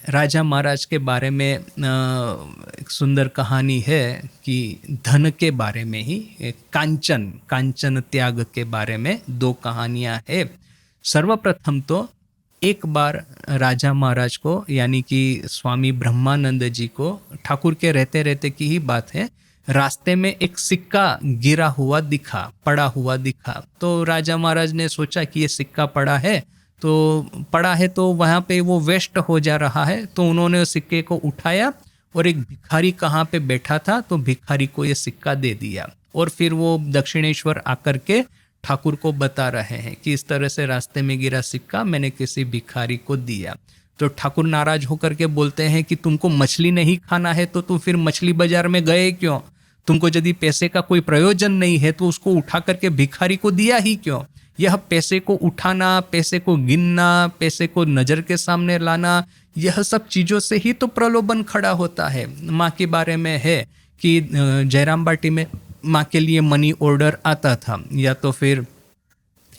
राजा महाराज के बारे में एक सुंदर कहानी है कि धन के बारे में ही, एक कांचन कांचन त्याग के बारे में दो कहानियां है। सर्वप्रथम तो एक बार राजा महाराज को यानी कि स्वामी ब्रह्मानंद जी को, ठाकुर के रहते रहते की ही बात है, रास्ते में एक सिक्का गिरा हुआ दिखा, पड़ा हुआ दिखा। तो राजा महाराज ने सोचा कि ये सिक्का पड़ा है तो वहाँ पे वो वेस्ट हो जा रहा है, तो उन्होंने उस सिक्के को उठाया और एक भिखारी कहाँ पे बैठा था तो भिखारी को ये सिक्का दे दिया। और फिर वो दक्षिणेश्वर आकर के ठाकुर को बता रहे हैं कि इस तरह से रास्ते में गिरा सिक्का मैंने किसी भिखारी को दिया। तो ठाकुर नाराज होकर के बोलते हैं कि तुमको मछली नहीं खाना है तो तुम फिर मछली बाजार में गए क्यों? तुमको यदि पैसे का कोई प्रयोजन नहीं है तो उसको उठा करके भिखारी को दिया ही क्यों? यह पैसे को उठाना, पैसे को गिनना, पैसे को नज़र के सामने लाना, यह सब चीज़ों से ही तो प्रलोभन खड़ा होता है। माँ के बारे में है कि जयराम बाटी में माँ के लिए मनी ऑर्डर आता था, या तो फिर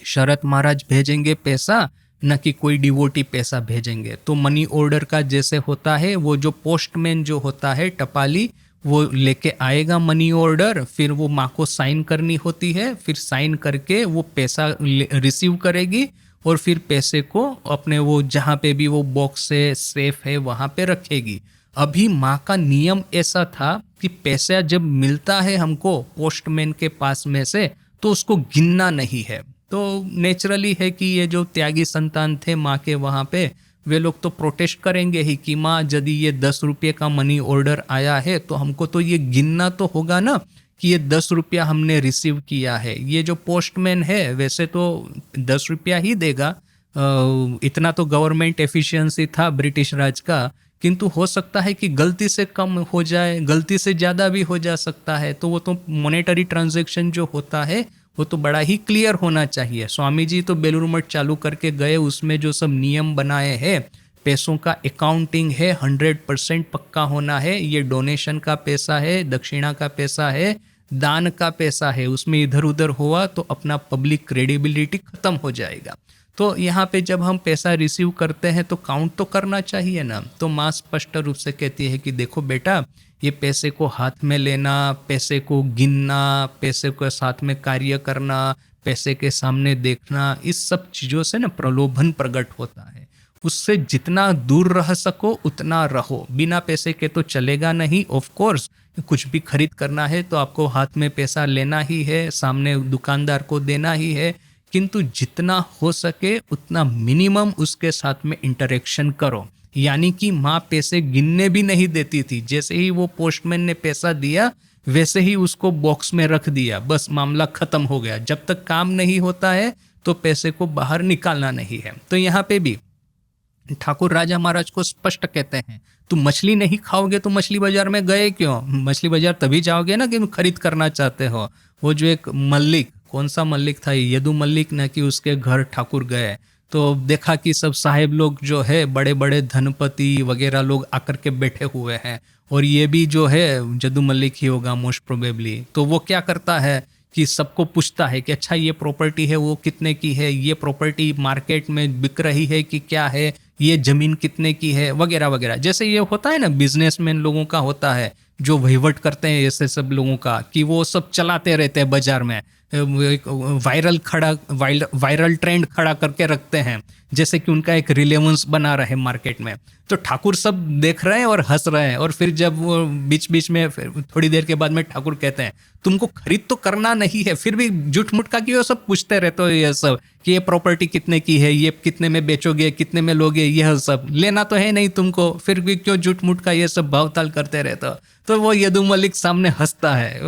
शरत महाराज भेजेंगे पैसा, न कि कोई डिवोटी पैसा भेजेंगे। तो मनी ऑर्डर का जैसे होता है, वो जो पोस्टमैन जो होता है, टपाली, वो लेके आएगा मनी ऑर्डर, फिर वो माँ को साइन करनी होती है, फिर साइन करके वो पैसा रिसीव करेगी और फिर पैसे को अपने वो जहाँ पे भी वो बॉक्स से सेफ है वहाँ पे रखेगी। अभी माँ का नियम ऐसा था कि पैसा जब मिलता है हमको पोस्टमैन के पास में से तो उसको गिनना नहीं है। तो नेचुरली है कि ये जो त्यागी संतान थे माँ के वहाँ पे, वे लोग तो प्रोटेस्ट करेंगे ही कि माँ यदि ये 10 रुपये का मनी ऑर्डर आया है तो हमको तो ये गिनना तो होगा ना कि ये 10 रुपया हमने रिसीव किया है। ये जो पोस्टमैन है वैसे तो 10 रुपया ही देगा, इतना तो गवर्नमेंट एफिशिएंसी था ब्रिटिश राज का, किंतु हो सकता है कि गलती से कम हो जाए, गलती से ज़्यादा भी हो जा सकता है। तो वो तो मॉनेटरी ट्रांजैक्शन जो होता है वो तो बड़ा ही क्लियर होना चाहिए। स्वामी जी तो बेलूर मठ चालू करके गए, उसमें जो सब नियम बनाए हैं, पैसों का अकाउंटिंग है 100% पक्का होना है। ये डोनेशन का पैसा है, दक्षिणा का पैसा है, दान का पैसा है, उसमें इधर उधर हुआ तो अपना पब्लिक क्रेडिबिलिटी खत्म हो जाएगा। तो यहाँ पे जब हम पैसा रिसीव करते हैं तो काउंट तो करना चाहिए ना। तो माँ स्पष्ट रूप से कहती है कि देखो बेटा, ये पैसे को हाथ में लेना, पैसे को गिनना, पैसे को साथ में कार्य करना, पैसे के सामने देखना, इस सब चीज़ों से ना प्रलोभन प्रकट होता है। उससे जितना दूर रह सको उतना रहो। बिना पैसे के तो चलेगा नहीं। ऑफ कोर्स कुछ भी खरीद करना है तो आपको हाथ में पैसा लेना ही है, सामने दुकानदार को देना ही है, किंतु जितना हो सके उतना मिनिमम उसके साथ में इंटरेक्शन करो। यानी कि माँ पैसे गिनने भी नहीं देती थी, जैसे ही वो पोस्टमैन ने पैसा दिया वैसे ही उसको बॉक्स में रख दिया, बस मामला खत्म हो गया। जब तक काम नहीं होता है तो पैसे को बाहर निकालना नहीं है। तो यहाँ पे भी ठाकुर राजा महाराज को स्पष्ट कहते हैं, तुम मछली नहीं खाओगे तो मछली बाजार में गए क्यों? मछली बाजार तभी जाओगे ना कि तुम खरीद करना चाहते हो। वो जो एक मल्लिक, कौन सा मल्लिक था, यदु मल्लिक, ना कि उसके घर ठाकुर गए तो देखा कि सब साहेब लोग जो है, बड़े बड़े धनपति वगैरह लोग आकर के बैठे हुए हैं, और ये भी जो है यदु मल्लिक ही होगा मोस्ट प्रोबेबली। तो वो क्या करता है कि सबको पूछता है कि अच्छा ये प्रॉपर्टी है वो कितने की है, ये प्रॉपर्टी मार्केट में बिक रही है कि क्या है, ये जमीन कितने की है, वगैरह वगैरह। जैसे ये होता है ना बिजनेसमैन लोगों का होता है जो वहीवट करते हैं, ऐसे सब लोगों का कि वो सब चलाते रहते हैं बाजार में, एक वायरल ट्रेंड खड़ा करके रखते हैं, जैसे कि उनका एक रिलेवेंस बना रहे मार्केट में। तो ठाकुर सब देख रहे हैं और हंस रहे हैं, और फिर जब वो बीच बीच में थोड़ी देर के बाद में ठाकुर कहते हैं तुमको खरीद तो करना नहीं है, फिर भी झूठ मूठ का कि वो सब पूछते रहते हो ये सब कि ये प्रॉपर्टी कितने की है, ये कितने में बेचोगे, कितने में लोगे, यह सब लेना तो है नहीं तुमको, फिर भी क्यों झूठ मूठ का ये सब भावताल करते रहते हो। तो वो यदु मलिक सामने हंसता है।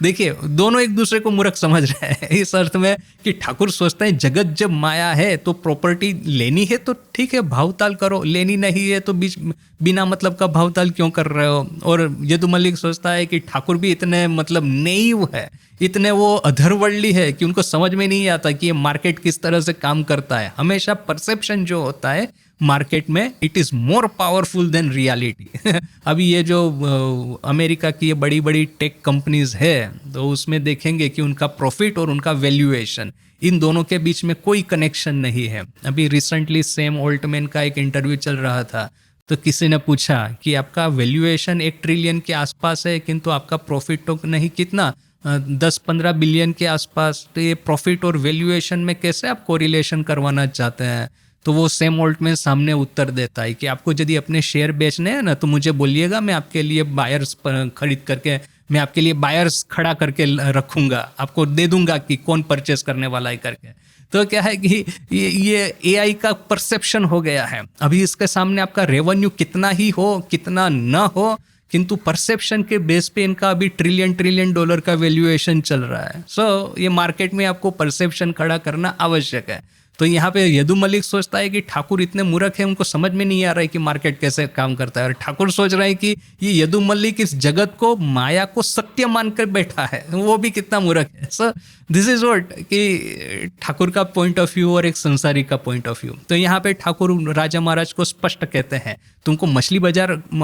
देखिए दोनों एक दूसरे को मूर्ख समझ रहे हैं इस अर्थ में कि ठाकुर सोचते हैं जगत जब माया है तो प्रॉपर्टी लेनी है तो ठीक है भावताल करो, लेनी नहीं है तो बिना मतलब का भावताल क्यों कर रहे हो। और यदु मलिक सोचता है कि ठाकुर भी इतने मतलब नेइव है, इतने वो अधरवर्ली है कि उनको समझ में नहीं आता कि ये मार्केट किस तरह से काम करता है। हमेशा परसेप्शन जो होता है मार्केट में, it is more powerful than reality. अभी ये जो अमेरिका की ये बड़ी बड़ी टेक कंपनीज है तो उसमें देखेंगे कि उनका प्रॉफिट और उनका वैल्यूएशन, इन दोनों के बीच में कोई कनेक्शन नहीं है। अभी रिसेंटली सैम ऑल्टमैन का एक इंटरव्यू चल रहा था तो किसी ने पूछा कि आपका वैल्यूएशन 1 ट्रिलियन के आसपास है, किंतु आपका प्रॉफिट तो नहीं, कितना 10-15 बिलियन के आसपास, तो ये प्रॉफिट और वैल्यूएशन में कैसे आप कोरिलेशन करवाना चाहते हैं? तो वो सेम ऑल्टमैन सामने उत्तर देता है कि आपको यदि अपने शेयर बेचने हैं ना, तो मुझे बोलिएगा, मैं आपके लिए बायर्स खरीद करके, मैं आपके लिए बायर्स खड़ा करके रखूंगा, आपको दे दूंगा कि कौन परचेस करने वाला है करके। तो क्या है कि ये एआई का परसेप्शन हो गया है। अभी इसके सामने आपका रेवेन्यू कितना ही हो, कितना ना हो, किंतु परसेप्शन के बेस पे इनका अभी ट्रिलियन ट्रिलियन डॉलर का वैल्यूएशन चल रहा है। सो ये मार्केट में आपको परसेप्शन खड़ा करना आवश्यक है। तो यहाँ पे यदु मलिक सोचता है कि ठाकुर इतने मूर्ख हैं, उनको समझ में नहीं आ रहा है कि मार्केट कैसे काम करता है, और ठाकुर सोच रहा है कि ये यदु मलिक इस जगत को, माया को सत्य मानकर बैठा है, वो भी कितना मूर्ख है। सो दिस इज व्हाट कि ठाकुर का पॉइंट ऑफ व्यू और एक संसारी का पॉइंट ऑफ व्यू। तो यहाँ पे ठाकुर राजा महाराज को स्पष्ट कहते हैं, तुमको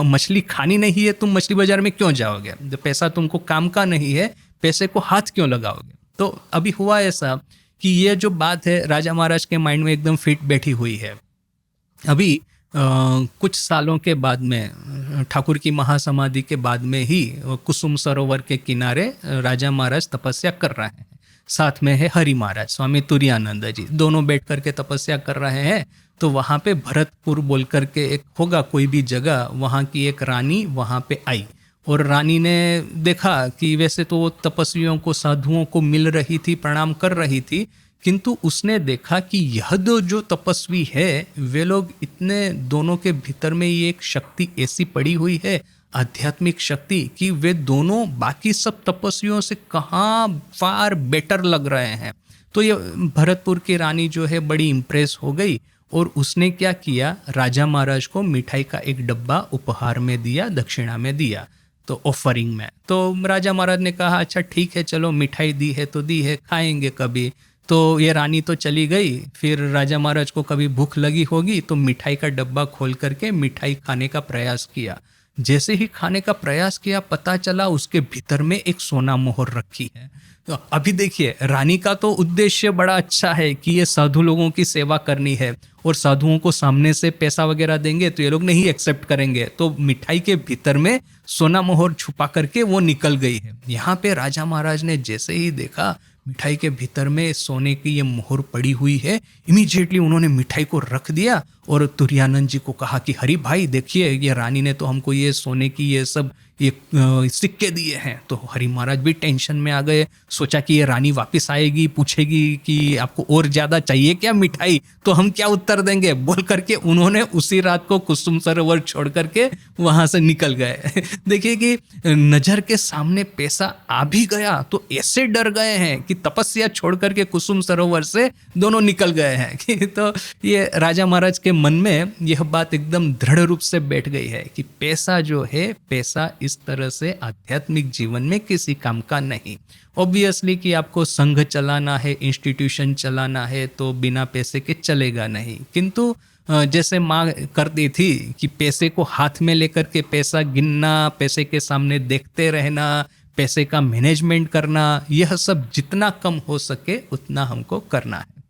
मछली खानी नहीं है, तुम मछली बाजार में क्यों जाओगे? जो पैसा तुमको काम का नहीं है, पैसे को हाथ क्यों लगाओगे? तो अभी हुआ ऐसा कि ये जो बात है राजा महाराज के माइंड में एकदम फिट बैठी हुई है। अभी कुछ सालों के बाद में, ठाकुर की महासमाधि के बाद में ही, कुसुम सरोवर के किनारे राजा महाराज तपस्या कर रहे हैं। साथ में है हरि महाराज, स्वामी तुरानंद जी, दोनों बैठ करके तपस्या कर रहे हैं। तो वहाँ पे भरतपुर बोल करके एक होगा कोई भी जगह, वहाँ की एक रानी वहाँ पे आई, और रानी ने देखा कि वैसे तो वो तपस्वियों को, साधुओं को मिल रही थी, प्रणाम कर रही थी, किंतु उसने देखा कि यह दो जो तपस्वी है, वे लोग इतने, दोनों के भीतर में ये एक शक्ति ऐसी पड़ी हुई है, आध्यात्मिक शक्ति, कि वे दोनों बाकी सब तपस्वियों से कहाँ फार बेटर लग रहे हैं। तो ये भरतपुर की रानी जो है बड़ी इम्प्रेस हो गई, और उसने क्या किया, राजा महाराज को मिठाई का एक डब्बा उपहार में दिया, दक्षिणा में दिया, तो ऑफरिंग में। तो राजा महाराज ने कहा अच्छा ठीक है, चलो मिठाई दी है तो दी है, खाएंगे कभी। तो ये रानी तो चली गई। फिर राजा महाराज को कभी भूख लगी होगी तो मिठाई का डब्बा खोल करके मिठाई खाने का प्रयास किया। जैसे ही खाने का प्रयास किया, पता चला उसके भीतर में एक सोना मोहर रखी है। तो अभी देखिए, रानी का तो उद्देश्य बड़ा अच्छा है कि ये साधु लोगों की सेवा करनी है, और साधुओं को सामने से पैसा वगैरह देंगे तो ये लोग नहीं एक्सेप्ट करेंगे, तो मिठाई के भीतर में सोना मोहर छुपा करके वो निकल गई है। यहाँ पे राजा महाराज ने जैसे ही देखा मिठाई के भीतर में सोने की ये मोहर पड़ी हुई है, इमीडिएटली उन्होंने मिठाई को रख दिया और तुरानंद जी को कहा कि हरि भाई देखिए, ये रानी ने तो हमको ये सोने की ये सब ये सिक्के दिए हैं। तो हरि महाराज भी टेंशन में आ गए, सोचा कि ये रानी वापस आएगी, पूछेगी कि आपको और ज़्यादा चाहिए क्या मिठाई, तो हम क्या उत्तर देंगे, बोल करके उन्होंने उसी रात को कुसुम सरोवर छोड़ करके वहाँ से निकल गए। देखिए कि नज़र के सामने पैसा आ भी गया तो ऐसे डर गए हैं कि तपस्या छोड़ करके कुसुम सरोवर से दोनों निकल गए हैं कि तो ये राजा महाराज के मन में यह बात एकदम दृढ़ रूप से बैठ गई है कि पैसा जो है, पैसा इस तरह से आध्यात्मिक जीवन में किसी काम का नहीं। ऑब्वियसली कि आपको संघ चलाना है, इंस्टीट्यूशन चलाना है, तो बिना पैसे के चलेगा नहीं। किंतु जैसे माँ करती थी कि पैसे को हाथ में लेकर के पैसा गिनना, पैसे के सामने देखते रहना, पैसे का मैनेजमेंट करना, यह सब जितना कम हो सके उतना हमको करना है।